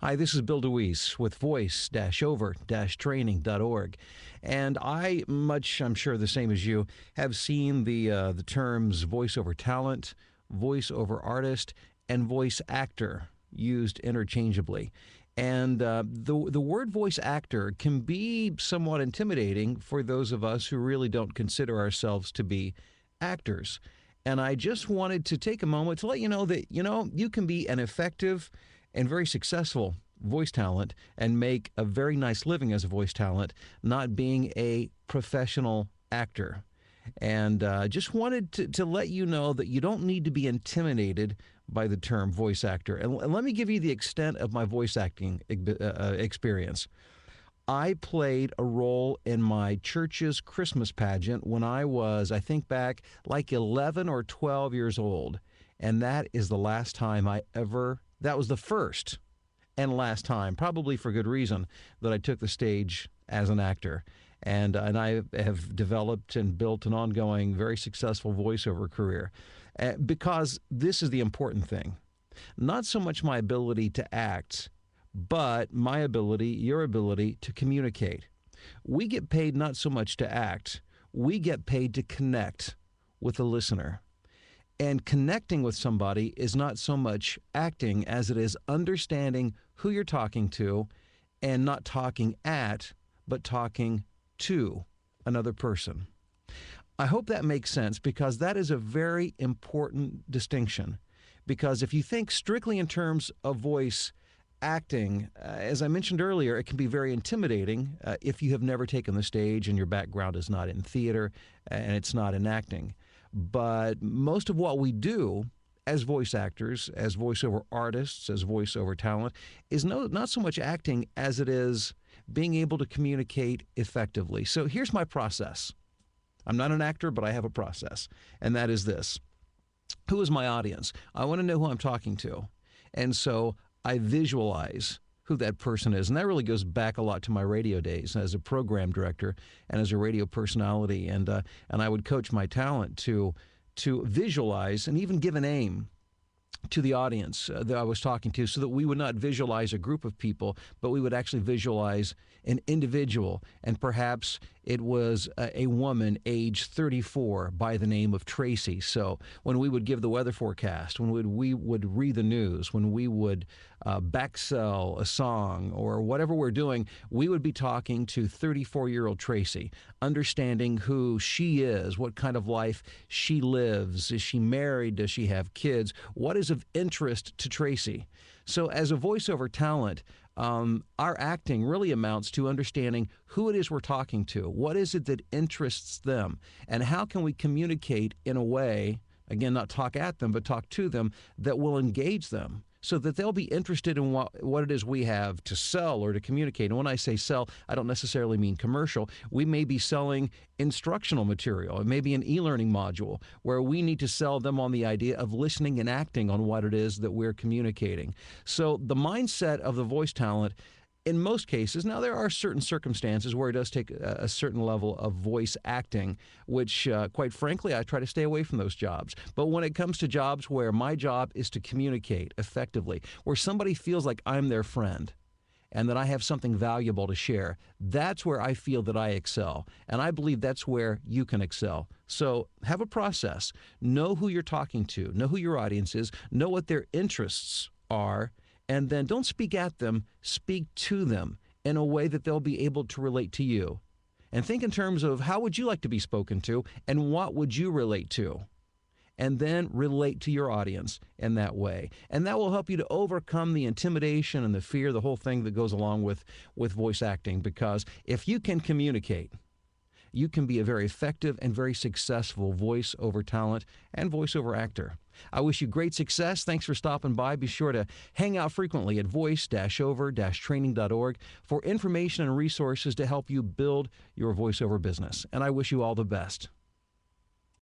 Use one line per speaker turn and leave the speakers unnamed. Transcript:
Hi, this is Bill DeWeese with voice-over-training.org. And I'm sure the same as you, have seen the terms voiceover talent, voiceover artist, and voice actor used interchangeably. And the word voice actor can be somewhat intimidating for those of us who really don't consider ourselves to be actors. And I just wanted to take a moment to let you know that, you can be an effective and very successful voice talent and make a very nice living as a voice talent, not being a professional actor. And just wanted to let you know that you don't need to be intimidated by the term voice actor. And let me give you the extent of my voice acting experience. I played a role in my church's Christmas pageant when I was, I think back, like 11 or 12 years old. And that is the last time that was the first and last time, probably for good reason, that I took the stage as an actor. And I have developed and built an ongoing, very successful voiceover career. Because this is the important thing. Not so much my ability to act, but my ability, your ability to communicate. We get paid not so much to act, we get paid to connect with the listener. And connecting with somebody is not so much acting as it is understanding who you're talking to and not talking at, but talking to another person. I hope that makes sense because that is a very important distinction. Because if you think strictly in terms of voice acting, as I mentioned earlier, it can be very intimidating if you have never taken the stage and your background is not in theater and it's not in acting. But most of what we do as voice actors, as voiceover artists, as voiceover talent, is not so much acting as it is being able to communicate effectively. So here's my process. I'm not an actor, but I have a process, and that is this. Who is my audience? I want to know who I'm talking to. And so I visualize who that person is. And that really goes back a lot to my radio days as a program director and as a radio personality. And I would coach my talent to visualize and even give a name to the audience that I was talking to, so that we would not visualize a group of people, but we would actually visualize an individual. And perhaps it was a woman age 34 by the name of Tracy. So when we would give the weather forecast, when we would read the news, when we would backsell a song or whatever we're doing, we would be talking to 34-year-old Tracy, understanding who she is, what kind of life she lives. Is she married? Does she have kids? What is of interest to Tracy? So as a voiceover talent, our acting really amounts to understanding who it is we're talking to. What is it that interests them? And how can we communicate in a way, again, not talk at them, but talk to them, that will engage them, so that they'll be interested in what it is we have to sell or to communicate. And when I say sell, I don't necessarily mean commercial. We may be selling instructional material. It may be an e-learning module where we need to sell them on the idea of listening and acting on what it is that we're communicating. So the mindset of the voice talent, in most cases, now there are certain circumstances where it does take a certain level of voice acting, which quite frankly, I try to stay away from those jobs. But when it comes to jobs where my job is to communicate effectively, where somebody feels like I'm their friend and that I have something valuable to share, that's where I feel that I excel. And I believe that's where you can excel. So have a process. Know who you're talking to. Know who your audience is. Know what their interests are. And then don't speak at them, speak to them in a way that they'll be able to relate to you. And think in terms of how would you like to be spoken to and what would you relate to? And then relate to your audience in that way. And that will help you to overcome the intimidation and the fear, the whole thing that goes along with voice acting. Because if you can communicate, you can be a very effective and very successful voice-over talent and voice-over actor. I wish you great success. Thanks for stopping by. Be sure to hang out frequently at voice-over-training.org for information and resources to help you build your voiceover business. And I wish you all the best.